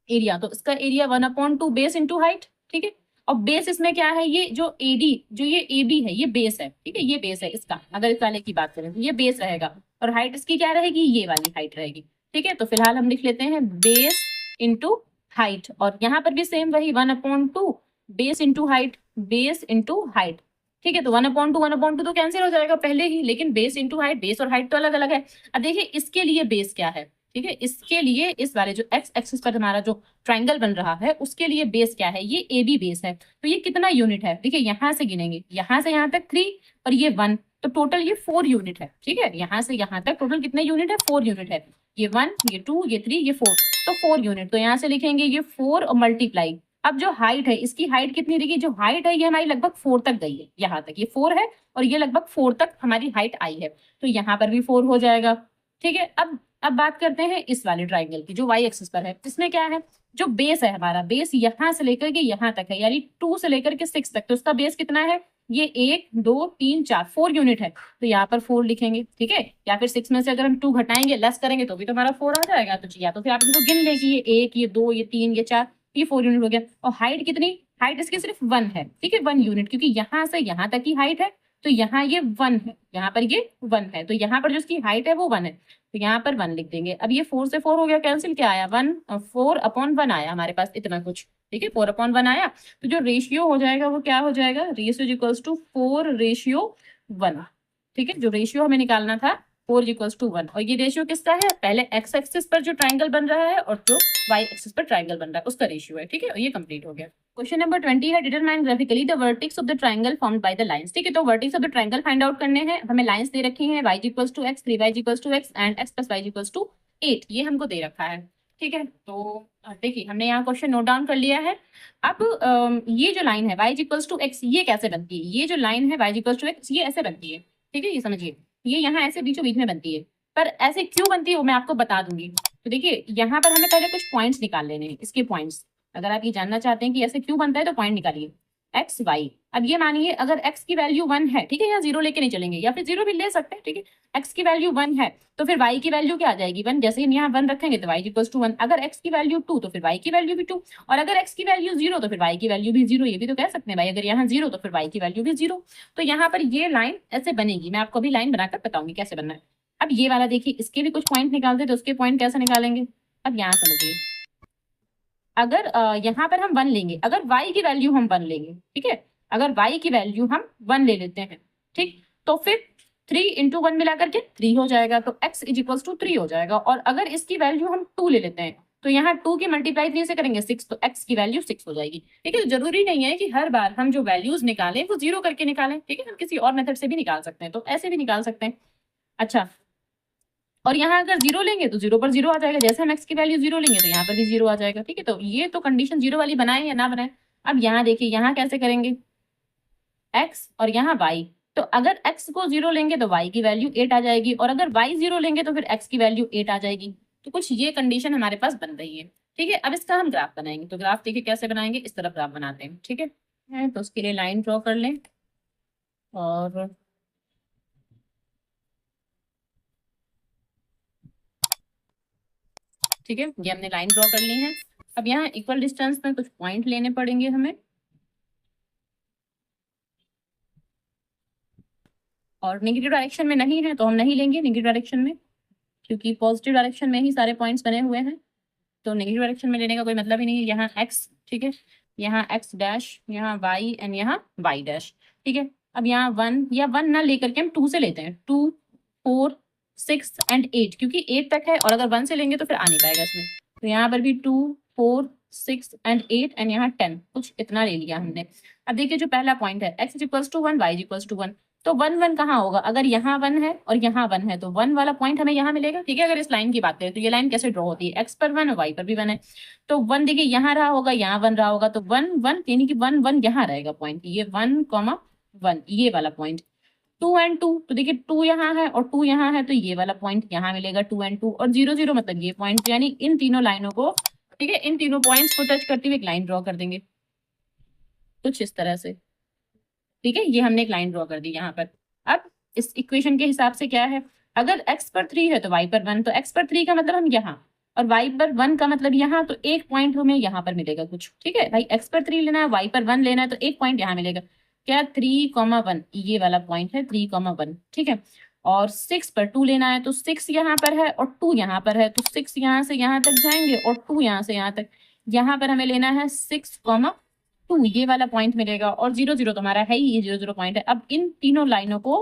एरिया, तो इसका एरिया 1/2 बेस इंटू हाइट। ठीक है, और बेस इसमें क्या है, ये जो एडी, जो ये ए बी है, ये बेस है, ठीक है, ये बेस है इसका, अगर इस वाले की बात करें तो ये बेस रहेगा, और हाइट इसकी क्या रहेगी, ये वाली हाइट रहेगी। ठीक है, तो फिलहाल हम लिख लेते हैं बेस इंटू हाइट, और यहाँ पर भी सेम वही 1/2 base into height, base into height. ठीक है, तो 1/2 तो कैंसिल हो जाएगा पहले ही, लेकिन बेस इंटू हाइट, बेस और हाइट तो अलग अलग है। अब देखिए इसके लिए बेस क्या है, ठीक है, इसके लिए इस वाले जो एक्स एक्सिस पर हमारा जो ट्राइंगल बन रहा है उसके लिए बेस क्या है, ये ए बी बेस है, तो ये कितना यूनिट है, देखिए यहाँ से गिनेंगे, यहाँ से यहाँ तक 3 और ये 1, तो टोटल ये 4 यूनिट है। ठीक है, यहाँ से यहाँ तक टोटल कितने यूनिट है, 4 यूनिट है, ये 1, ये 2, ये 3, ये 4, तो 4 यूनिट। तो यहाँ से लिखेंगे ये 4 और मल्टीप्लाई, अब जो हाइट है, इसकी हाइट कितनी, देखिए जो हाइट है ये हमारी लगभग 4 तक गई है, यहाँ तक ये 4 है, और ये लगभग 4 तक हमारी हाइट आई है, तो यहाँ पर भी 4 हो जाएगा। ठीक है, अब बात करते हैं इस वाले ट्राइंगल की जो वाई एक्सिस पर है, इसमें क्या है, जो बेस है हमारा, बेस यहाँ से लेकर के यहाँ तक है, यानी 2 से लेकर के 6 तक, तो इसका बेस कितना है, ये 1 2 3 4 4 यूनिट है, तो यहाँ पर 4 लिखेंगे। ठीक है, या फिर 6 में से अगर हम 2 घटाएंगे, लेस करेंगे, तो भी तो हमारा 4 आ जाएगा, तो या तो फिर आप इनको गिन लें कि ये 1 ये 2 ये 3 ये 4, ये 4 यूनिट हो गया। और हाइट कितनी, हाइट इसकी सिर्फ 1 है, ठीक है, 1 यूनिट, क्योंकि यहाँ से यहाँ तक की हाइट है, तो यहाँ ये 1 है, यहाँ पर ये 1 है, तो यहाँ पर जो इसकी हाइट है वो 1 है, तो यहाँ पर 1 लिख देंगे। अब ये 4 से 4 हो गया कैंसिल, क्या आया 1, 4/1 आया हमारे पास, इतना कुछ। ठीक है, 4/1 आया, तो जो रेशियो हो जाएगा वो क्या हो जाएगा, रेशियो इक्वल्स टू 4:1। ठीक है, जो रेशियो हमें निकालना था 4:1, और ये रेशियो किसका है, पहले एक्स एक्सिस पर जो ट्राइंगल बन रहा है और जो वाई एक्सिस पर ट्राइंगल बन रहा है उसका रेशियो है। ठीक है, और ये कंप्लीट हो गया। क्वेश्चन नंबर 20 है, determine graphically the vertex of the triangle formed by the lines. ठीक है, तो vertex of the triangle find out करने हैं, हमें लाइंस दे रखी हैं y = x, 3y = x and x + y = 8, ये हमको दे रखा है। ठीक है, तो देखिए हमने यहाँ क्वेश्चन नोट डाउन कर लिया है। अब ये जो लाइन है y इक्वल्स टू एक्स, ये कैसे बनती है? ये जो लाइन है y इक्वल्स टू एक्स, ये ऐसे बनती है, ठीक है, ये समझिए, ये यहाँ ऐसे बीचों बीच में बनती है, पर ऐसे क्यों बनती है वो मैं आपको बता दूंगी। तो देखिए यहाँ पर हमें पहले कुछ पॉइंट्स निकाल लेने हैं, इसके पॉइंट्स। अगर आप ये जानना चाहते हैं कि ऐसे क्यों बनता है तो पॉइंट निकालिए एक्स वाई। अब ये मानिए अगर x की वैल्यू 1 है, ठीक है, यहाँ 0 लेके नहीं चलेंगे, या फिर 0 भी ले सकते हैं, ठीक है, x की वैल्यू 1 है तो फिर y की वैल्यू क्या आ जाएगी 1, जैसे हम यहाँ 1 रखेंगे तो y इक्वल्स टू 1। अगर x की वैल्यू 2 तो फिर y की वैल्यू भी 2, और अगर x की वैल्यू 0 तो फिर y की वैल्यू भी 0। ये भी तो कह सकते हैं भाई, अगर यहाँ 0 तो फिर y की वैल्यू भी 0। तो यहाँ पर ये लाइन ऐसे बनेगी, मैं आपको अभी लाइन बनाकर बताऊंगी कैसे बनना है। अब ये वाला देखिए, इसके भी कुछ पॉइंट निकालते तो उसके पॉइंट कैसे निकालेंगे, अब यहाँ समझिए। अगर यहाँ पर हम 1 लेंगे, अगर y की वैल्यू हम 1 लेंगे, ठीक है, अगर y की वैल्यू हम 1 ले लेते हैं, ठीक, तो फिर 3 इंटू 1 मिला करके 3 हो जाएगा, तो x इज इक्वल्स टू 3 हो जाएगा। और अगर इसकी वैल्यू हम 2 ले लेते हैं तो यहाँ 2 की मल्टीप्लाई 3 से करेंगे 6, तो x की वैल्यू 6 हो जाएगी। ठीक है, जरूरी नहीं है कि हर बार हम जो वैल्यूज निकालें वो 0 करके निकालें, ठीक है, हम किसी और मेथड से भी निकाल सकते हैं, तो ऐसे भी निकाल सकते हैं। अच्छा, और यहाँ अगर 0 लेंगे तो 0 पर 0 आ जाएगा, जैसे हम x की वैल्यू 0 लेंगे तो यहाँ पर भी 0 आ जाएगा। ठीक है, तो ये तो कंडीशन 0 वाली बनाए या ना बनाए। अब यहाँ देखिए, यहाँ कैसे करेंगे, x और यहाँ y, तो अगर x को 0 लेंगे तो y की वैल्यू 8 आ जाएगी, और अगर y 0 लेंगे तो फिर x की वैल्यू 8 आ जाएगी। तो कुछ ये कंडीशन हमारे पास बन रही है। ठीक है, अब इसका हम ग्राफ बनाएंगे, तो ग्राफ देखिए कैसे बनाएंगे, इस तरफ ग्राफ बनाते हैं। ठीक है, तो उसके लिए लाइन ड्रॉ कर लें, और ठीक है, ये हमने लाइन ड्रॉ कर ली है। अब यहाँ इक्वल डिस्टेंस में कुछ पॉइंट लेने पड़ेंगे हमें, और नेगेटिव डायरेक्शन में नहीं है तो हम नहीं लेंगे नेगेटिव डायरेक्शन में, क्योंकि पॉजिटिव डायरेक्शन में ही सारे पॉइंट्स बने हुए हैं, तो नेगेटिव डायरेक्शन में लेने का कोई मतलब ही नहीं है। यहाँ x, ठीक है, यहाँ x डैश, यहाँ y एंड यहाँ y डैश। ठीक है, अब यहाँ 1 या 1 ना लेकर के हम 2 से लेते हैं, 2 4 6 एंड 8, क्योंकि 8 तक है, और अगर 1 से लेंगे तो फिर आ नहीं पाएगा इसमें। तो यहाँ पर भी 2 4 6 एंड 8 एंड यहाँ 10, कुछ इतना ले लिया हमने। अब देखिए जो पहला पॉइंट है x equals to 1 y equals to 1, तो 1 1 कहाँ होगा, अगर यहाँ 1 है और यहाँ 1 है तो 1 वाला पॉइंट हमें यहाँ मिलेगा। ठीक है, अगर इस लाइन की बात करें तो ये लाइन कैसे ड्रॉ होती है, x पर 1 और y पर भी 1 है, तो 1 देखिए यहाँ रहा होगा, यहाँ 1 रहा होगा, तो 1 1 यानी कि 1 1 यहाँ रहेगा पॉइंट, ये 1,1 ये वाला पॉइंट। 2 एंड 2, तो देखिए 2 यहाँ है और 2 यहाँ है, तो ये वाला पॉइंट यहाँ मिलेगा 2 एंड 2, और 0 0 मतलब ये पॉइंट, यानी इन तीनों लाइनों को, ठीक है, इन तीनों पॉइंट्स को टच करते हुए एक लाइन ड्रॉ कर देंगे कुछ इस तरह से। ठीक है, ये हमने एक लाइन ड्रॉ कर दी यहाँ पर। अब इस इक्वेशन के हिसाब से क्या है, अगर x पर 3 है तो y पर 1, तो x पर 3 का मतलब हम यहाँ, और y पर 1 का मतलब यहाँ, तो एक पॉइंट हमें यहाँ पर मिलेगा कुछ। ठीक है भाई, x पर 3 लेना है, y पर 1 लेना है, तो एक पॉइंट यहाँ मिलेगा, क्या 3,1 ये वाला पॉइंट है 3,1। ठीक है, और 6 पर 2 लेना है, तो 6 यहाँ पर है और 2 यहाँ पर है, तो 6 यहाँ से यहाँ तक जाएंगे और 2 यहाँ से यहाँ तक, यहाँ पर हमें लेना है 6,2 ये वाला पॉइंट मिलेगा, और 0 0 तो हमारा है ही, ये 0 0 पॉइंट है। अब इन तीनों लाइनों को,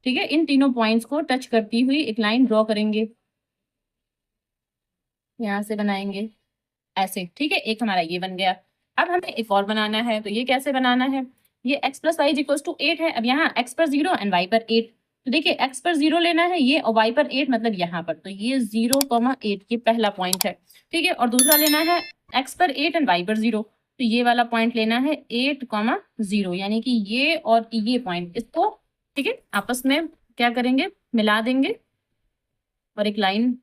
ठीक है, इन तीनों पॉइंट्स को टच करती हुई एक लाइन ड्रॉ करेंगे, यहाँ से बनाएंगे ऐसे। ठीक है, एक हमारा ये बन गया। अब हमें एक और बनाना है, तो ये कैसे बनाना है, ये x plus y equals to 8 है। अब यहाँ x पर 0 एंड y पर 8, तो देखिए x पर 0 लेना है ये, और y पर 8 मतलब यहाँ पर, तो ये 0,8 ये पहला पॉइंट है। ठीक है, और दूसरा लेना है x पर 8 एंड y पर 0, तो ये वाला पॉइंट लेना है 8,0, यानी कि ये और ये पॉइंट, इसको ठीक है आपस में क्या करेंगे, मिला देंगे और एक लाइन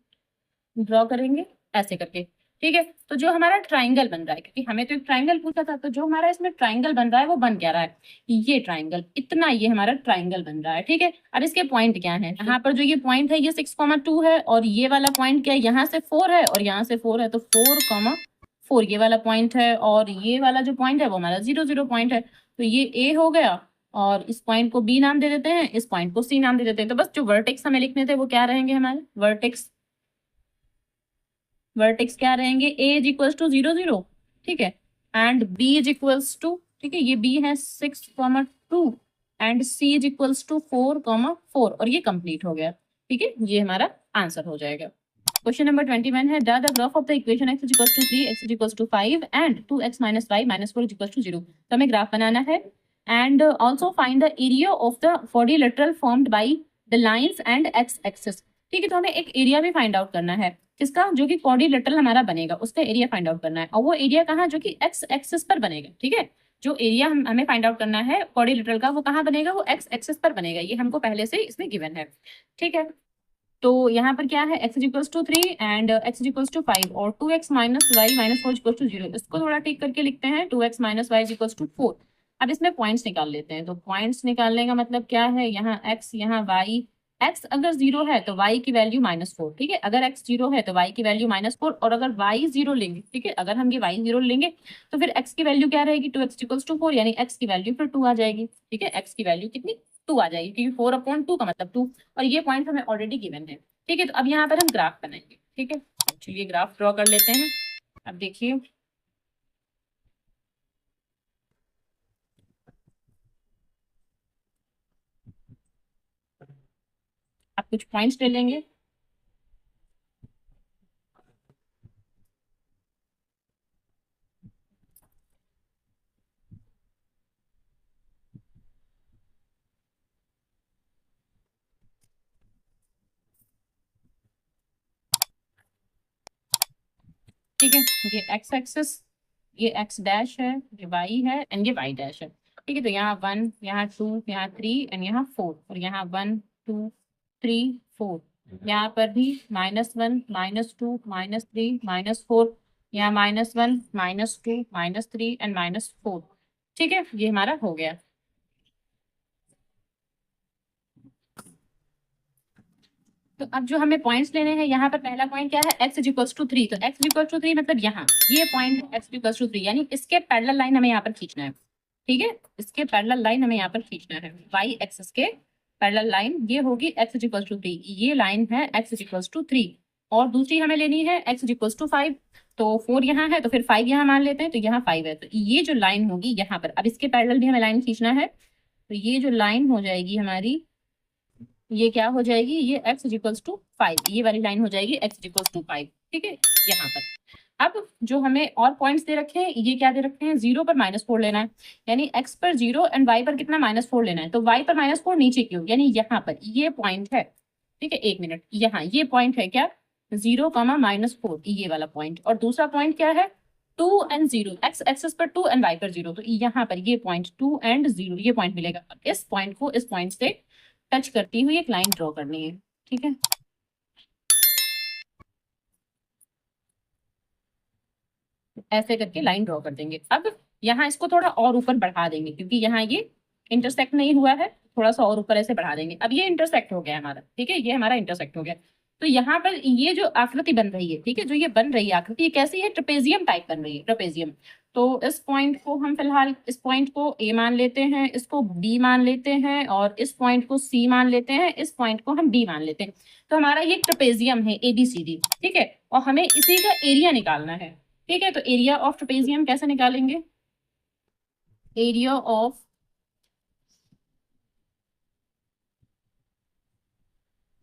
ड्रॉ करेंगे ऐसे करके। ठीक है, तो जो हमारा ट्राइंगल बन रहा है, क्योंकि हमें तो एक ट्राइंगल पूछा था, तो जो हमारा इसमें ट्राइंगल बन रहा है वो बन क्या रहा है, ये ट्राइंगल, इतना ये हमारा ट्राइंगल बन रहा है। ठीक है, अब इसके पॉइंट क्या है, यहाँ पर जो ये पॉइंट है ये 6,2 है, और ये वाला पॉइंट क्या है, यहाँ से 4 है और यहाँ से 4 है, तो 4,4 ये वाला पॉइंट है, और ये वाला जो पॉइंट है वो हमारा 0 0 पॉइंट है, तो ये ए हो गया, और इस पॉइंट को बी नाम दे देते हैं, इस पॉइंट को सी नाम दे देते हैं। तो बस जो वर्टेक्स हमें लिखने थे वो क्या रहेंगे हमारे, वर्टेक्स क्या रहेंगे, a इज इक्वल्स टू 0 0, ठीक है, and b is equals to, ठीक है, ये b है 6,2 and c is equals to 4,4, और ये कंप्लीट हो गया। ठीक है, ये हमारा आंसर हो जाएगा। क्वेश्चन नंबर 21 है, the graph of the equation x is equals to 3, x is equals to 5 and 2x minus y minus 4 is equals to 0। तो हमें ग्राफ बनाना है, and also find the area of the quadrilateral formed by the lines and x axis. ठीक है, तो हमें एक area भी फाइंड आउट करना है, किसका, जो कि क्वाड्रिलेटरल हमारा बनेगा, उसका एरिया फाइंड आउट करना है, और वो एरिया कहाँ, जो कि एक्स एक्सिस पर बनेगा। ठीक है, जो एरिया हमें फाइंड आउट करना है क्वाड्रिलेटरल का, वो कहाँ बनेगा, वो एक्स एक्सिस पर बनेगा, ये हमको पहले से इसमें गिवन है। ठीक है, तो यहाँ पर क्या है, x equals to 3 and x equals to 5 और 2x minus y minus 4 equals to 0। इसको थोड़ा ठीक करके लिखते हैं, 2x minus Y equals to 4। अब इसमें पॉइंट्स निकाल लेते हैं, तो पॉइंट्स निकालने का मतलब क्या है, यहाँ x यहाँ y, x अगर 0 है तो y की वैल्यू -4। ठीक है, अगर x 0 है तो y की वैल्यू -4, और अगर y 0 लेंगे, ठीक है, अगर हम ये y 0 लेंगे तो फिर x की वैल्यू क्या रहेगी, 2x इक्वल्स टू 4, यानी x की वैल्यू फिर 2 आ जाएगी। ठीक है, x की वैल्यू कितनी, 2 आ जाएगी, क्योंकि 4/2 का मतलब 2, और ये पॉइंट हमें ऑलरेडी गिवन है। ठीक है, तो अब यहाँ पर हम ग्राफ बनाएंगे। ठीक है, चलिए ग्राफ ड्रॉ कर लेते हैं। अब देखिए, अब कुछ पॉइंट्स ले लेंगे। ठीक है, ये एक्स एक्सिस, ये एक्स डैश है, ये वाई है एंड ये वाई डैश है। ठीक है, तो यहाँ 1, यहाँ 2, यहाँ 3 एंड यहाँ 4, और यहाँ 1 2 3 4, यहाँ पर भी -1 -2 -3 -4, यहाँ -1 -2 -3 एंड -4। ठीक है, ये हमारा हो गया। तो अब जो हमें पॉइंट्स लेने हैं, यहाँ पर पहला पॉइंट क्या है, x इक्वल्स टू 3, तो x इक्वल्स टू 3 मतलब यहाँ ये पॉइंट x इक्वल्स टू 3, यानी इसके पैरेलल लाइन हमें यहाँ पर खींचना है। ठीक है, इसके पैरेलल लाइन हमें यहाँ पर खींचना है, y एक्सिस के पैरेलल लाइन ये होगी x इक्वल्स टू 3, ये लाइन है x इक्वल्स टू 3, और दूसरी हमें लेनी है x इक्वल्स टू 5, तो 4 यहाँ है तो फिर 5 यहाँ मान लेते हैं, तो यहाँ 5 है, तो ये जो लाइन होगी यहाँ पर, अब इसके पैरेलल भी हमें लाइन खींचना है, तो ये जो लाइन हो जाएगी हमारी, ये क्या हो जाएगी, ये x इक्वल्स टू 5, ये वाली लाइन हो जाएगी x इक्वल्स टू 5। ठीक है, यहाँ पर अब जो हमें और पॉइंट्स दे रखे हैं, ये क्या दे रखे हैं, 0 पर -4 लेना है, यानी x पर 0 एंड y पर कितना, -4 लेना है, तो y पर -4 नीचे क्यों, यानी यहाँ पर ये पॉइंट है। ठीक है, एक मिनट, यहाँ ये पॉइंट है क्या, 0, -4, ये वाला पॉइंट, और दूसरा पॉइंट क्या है, 2 एंड 0, x एक्सिस पर 2 एंड y पर 0, तो यहाँ पर ये पॉइंट 2 एंड 0 ये पॉइंट मिलेगा। इस पॉइंट को इस पॉइंट से टच करती हुई एक लाइन ड्रॉ करनी है। ठीक है, ऐसे करके लाइन ड्रॉ कर देंगे। अब यहाँ इसको थोड़ा और ऊपर बढ़ा देंगे, क्योंकि यहाँ ये इंटरसेक्ट नहीं हुआ है, थोड़ा सा और ऊपर ऐसे बढ़ा देंगे। अब ये इंटरसेक्ट हो गया हमारा, ठीक है, ये हमारा इंटरसेक्ट हो गया। तो यहाँ पर ये जो आकृति बन रही है, ठीक है, जो ये बन रही है आकृति, ये कैसी है, ट्रेपेजियम टाइप बन रही है, ट्रेपेजियम। तो इस पॉइंट को हम फिलहाल, इस पॉइंट को ए मान लेते हैं, इसको बी मान लेते हैं, और इस पॉइंट को सी मान लेते हैं, इस पॉइंट को हम डी मान लेते हैं। तो हमारा ये ट्रेपेजियम है ABCD। ठीक है, और हमें इसी का एरिया निकालना है। ठीक है, तो एरिया ऑफ ट्रेपेजियम कैसे निकालेंगे, area of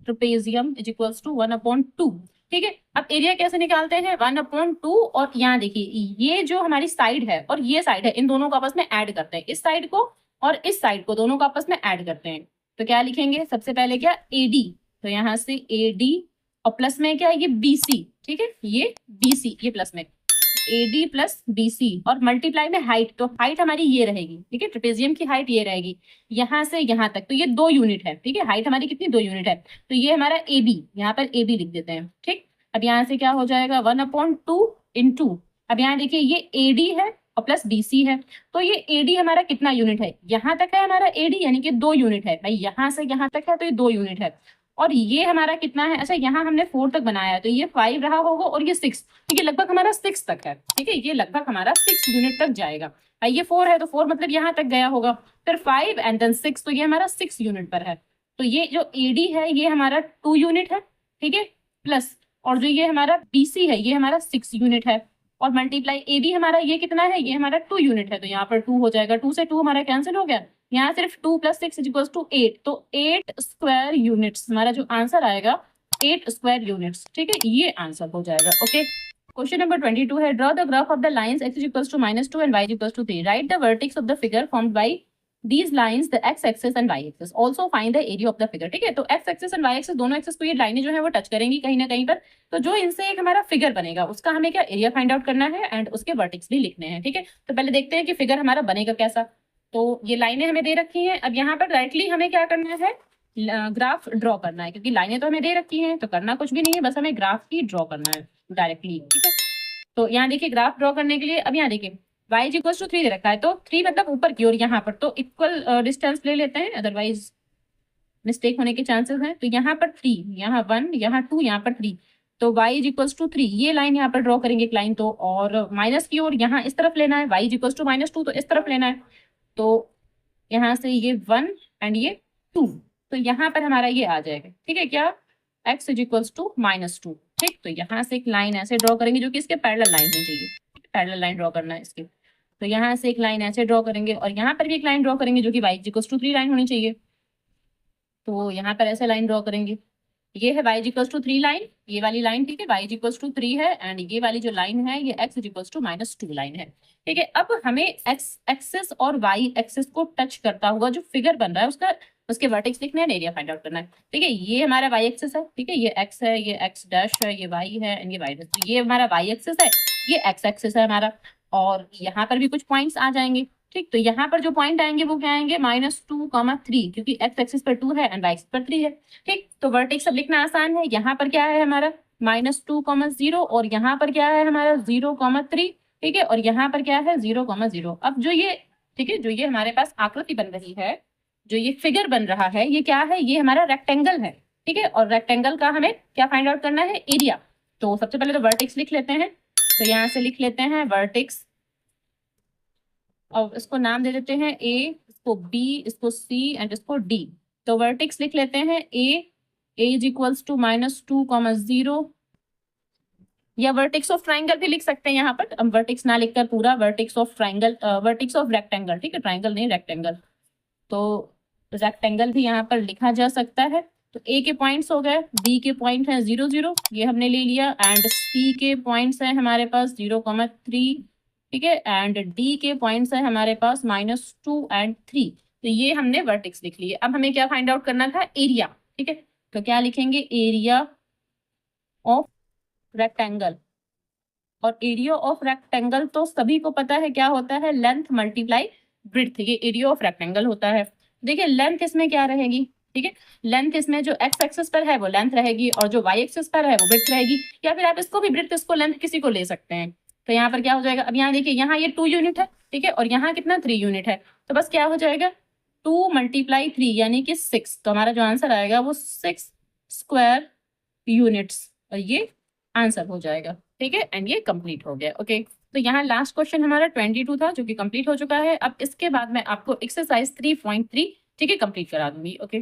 trapezium is equals to 1/2। ठीक है, अब एरिया कैसे निकालते हैं, 1/2, और यहाँ देखिए ये जो हमारी साइड है और ये साइड है, इन दोनों को आपस में ऐड करते हैं, इस साइड को और इस साइड को दोनों को आपस में ऐड करते हैं। तो क्या लिखेंगे, सबसे पहले क्या, AD, तो यहाँ से AD, और प्लस में क्या, ये BC। ठीक है, ये BC, ये प्लस में AD प्लस BC, और मल्टीप्लाई में हाइट, तो हाइट हमारी ये रहेगी। ठीक है, ट्रेपेजियम की हाइट ये रहेगी यहाँ से यहाँ तक, तो ये 2 यूनिट है। ठीक है, हाइट हमारी कितनी, 2 यूनिट है, तो ये हमारा AB, यहाँ पर AB लिख देते हैं। ठीक, अब यहाँ से क्या हो जाएगा, 1/2 इंटू, अब यहाँ देखिए ये AD है और प्लस BC है, तो ये AD हमारा कितना यूनिट है, यहाँ तक है हमारा AD, यानी कि 2 यूनिट है भाई, यहाँ से यहाँ तक है तो ये 2 यूनिट है, और ये हमारा कितना है, अच्छा यहाँ हमने 4 तक बनाया है, तो ये 5 रहा होगा, और ये 6, ठीक है, लगभग हमारा 6 तक है। ठीक है, ये लगभग हमारा 6 यूनिट तक जाएगा। ये 4 है तो 4 मतलब यहाँ तक गया होगा, फिर 5 एंड देन 6, तो ये हमारा 6 यूनिट पर है। तो ये जो AD है ये हमारा 2 यूनिट है। ठीक है, प्लस, और जो ये हमारा BC है ये हमारा 6 यूनिट है, और मल्टीप्लाई AB हमारा ये कितना है, ये हमारा 2 यूनिट है, तो यहाँ पर 2 हो जाएगा, 2 से 2 हमारा कैंसिल हो गया, यहाँ सिर्फ 2 + 6 = 8, तो 8 स्क्वायर यूनिट्स हमारा जो आंसर आएगा, 8 स्क्वायर यूनिट्स। ठीक है, ये आंसर हो जाएगा। ओके, क्वेश्चन नंबर 22 है, draw the graph of the lines x = -2 and y = 3, right the vertex of the figure formed by these lines the x axis and y axis also find the area of the figure। ठीक है, तो x axis and y axis दोनों axis को ये लाइनें जो है वो टच करेंगी कहीं ना कहीं पर, तो जो इनसे एक हमारा फिगर बनेगा उसका हमें क्या एरिया फाइंड आउट करना है एंड उसके वर्टेक्स भी लिखने हैं। ठीक है, तो पहले देखते हैं कि फिगर हमारा बनेगा कैसा। तो ये लाइनें हमें दे रखी हैं, अब यहाँ पर डायरेक्टली हमें क्या करना है, ग्राफ ड्रॉ करना है, क्योंकि लाइनें तो हमें दे रखी हैं तो करना कुछ भी नहीं है, बस हमें ग्राफ ही ड्रॉ करना है डायरेक्टली। ठीक है, तो यहाँ देखिए ग्राफ ड्रॉ करने के लिए अब यहाँ देखिए y इक्वल टू 3 दे रखा है, तो 3 मतलब ऊपर की ओर यहाँ पर, तो इक्वल डिस्टेंस ले लेते हैं, अदरवाइज मिस्टेक होने के चांसेस हैं। तो यहाँ पर 3, यहाँ 1, यहाँ 2, यहाँ पर 3, तो y इक्वल टू 3 ये लाइन यहाँ पर ड्रॉ करेंगे एक लाइन, तो और माइनस की ओर यहाँ इस तरफ लेना है, y इक्वल टू -2 तो इस तरफ लेना है, तो यहाँ से ये 1 एंड ये 2, तो यहाँ पर हमारा ये आ जाएगा। ठीक है, क्या x इक्वल टू -2। ठीक, तो यहाँ से एक लाइन ऐसे ड्रॉ करेंगे जो कि इसके पैरेलल लाइन होनी चाहिए, पैरेलल लाइन ड्रॉ करना है इसके, तो यहाँ से एक लाइन ऐसे ड्रॉ करेंगे और यहाँ पर भी एक लाइन ड्रॉ करेंगे जो कि y इक्वल टू 3 लाइन होनी चाहिए, तो यहाँ पर ऐसे लाइन ड्रॉ करेंगे। ये है y इक्वल टू 3 लाइन, ये वाली लाइन। ठीक है, y इक्वल टू 3 है एंड ये वाली जो लाइन है ये x इक्वल टू -2 लाइन है। ठीक है, अब हमें x एक्सिस और y एक्सिस को टच करता हुआ जो फिगर बन रहा है उसके वर्टेक्स लिखने हैं, एरिया फाइंड आउट करना है। ठीक है, ये हमारा y एक्सिस है, ठीक है, ये x है, ये x डैश है, ये y है एंड ये y डैश, तो ये हमारा y एक्सिस है, ये x एक्सिस है हमारा, और यहाँ पर भी कुछ पॉइंट्स आ जाएंगे। ठीक, तो यहाँ पर जो पॉइंट आएंगे वो क्या आएंगे, -2, 3, क्योंकि x एक्सिस पर 2 है एंड y एक्सिस पर 3 है। ठीक, तो वर्टेक्स अब लिखना आसान है, यहाँ पर क्या है हमारा -2, 0, और यहाँ पर क्या है हमारा 0, 3। ठीक है, और यहाँ पर क्या है 0, 0। अब जो ये, ठीक है, जो ये हमारे पास आकृति बन रही है, जो ये फिगर बन रहा है, ये क्या है, ये हमारा रेक्टेंगल है। ठीक है, और रेक्टेंगल का हमें क्या फाइंड आउट करना है, एरिया। तो सबसे पहले तो वर्टेक्स लिख लेते हैं, तो यहाँ से लिख लेते हैं वर्टेक्स, और इसको नाम दे देते हैं A, इसको B, इसको C एंड इसको D। तो वर्टेक्स लिख लेते हैं A इज इक्वल्स टू -2, 0, या वर्टेक्स ऑफ ट्राइंगल भी लिख सकते हैं यहाँ पर, अब वर्टेक्स ना लिखकर पूरा vertex of triangle, vertex of rectangle, ठीक है, ट्राइंगल नहीं रेक्टेंगल, तो रेक्टेंगल भी यहाँ पर लिखा जा सकता है। तो A के पॉइंट्स हो गए, B के पॉइंट है 0, 0, ये हमने ले लिया, एंड C के पॉइंट्स है हमारे पास 0, 3, ठीक है, एंड D के पॉइंट्स है हमारे पास -2 एंड 3, तो ये हमने वर्टेक्स लिख लिए। अब हमें क्या फाइंड आउट करना था, एरिया। ठीक है, तो क्या लिखेंगे, एरिया ऑफ रेक्टेंगल, और एरिया ऑफ रेक्टेंगल तो सभी को पता है क्या होता है, लेंथ मल्टीप्लाई ब्रेड्थ, ये एरिया ऑफ रेक्टेंगल होता है। देखिए लेंथ इसमें क्या रहेगी, ठीक है, लेंथ इसमें जो x एक्सिस पर है वो लेंथ रहेगी और जो y एक्सिस पर है वो ब्रेड्थ रहेगी, या फिर आप इसको भी ब्रेड्थ इसको लेंथ किसी को ले सकते हैं। तो यहाँ पर क्या हो जाएगा, अब यहाँ देखिए यहाँ ये 2 यूनिट है, ठीक है, और यहाँ कितना 3 यूनिट है, तो बस क्या हो जाएगा 2 × 3 यानी कि 6, तो हमारा जो आंसर आएगा वो 6 स्क्वायर यूनिट्स, और ये आंसर हो जाएगा। ठीक है, एंड ये कंप्लीट हो गया। ओके, तो यहाँ लास्ट क्वेश्चन हमारा 22 था जो कि कंप्लीट हो चुका है। अब इसके बाद मैं आपको एक्सरसाइज 3.3 ठीक है कंप्लीट करा दूंगी। ओके।